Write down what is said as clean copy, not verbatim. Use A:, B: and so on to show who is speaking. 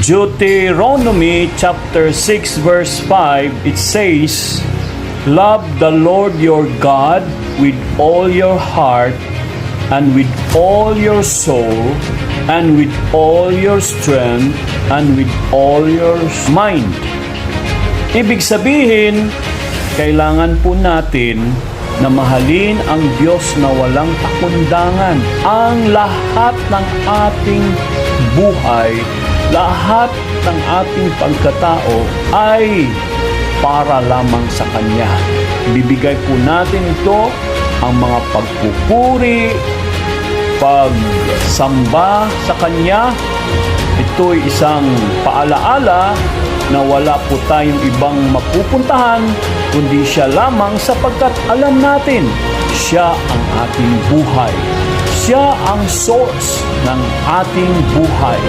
A: Deuteronomy chapter 6 verse 5, it says, "Love the Lord your God with all your heart and with all your soul and with all your strength and with all your mind." Ibig sabihin, kailangan po natin na mahalin ang Diyos na walang pakundangan. Ang lahat ng ating buhay, lahat ng ating pagkatao ay para lamang sa Kanya. Bibigay po natin ito ang mga pagpupuri, pagsamba sa Kanya. Ito'y isang paalaala na wala po tayong ibang mapupuntahan kundi Siya lamang, sapagkat alam natin Siya ang ating buhay. Siya ang source ng ating buhay.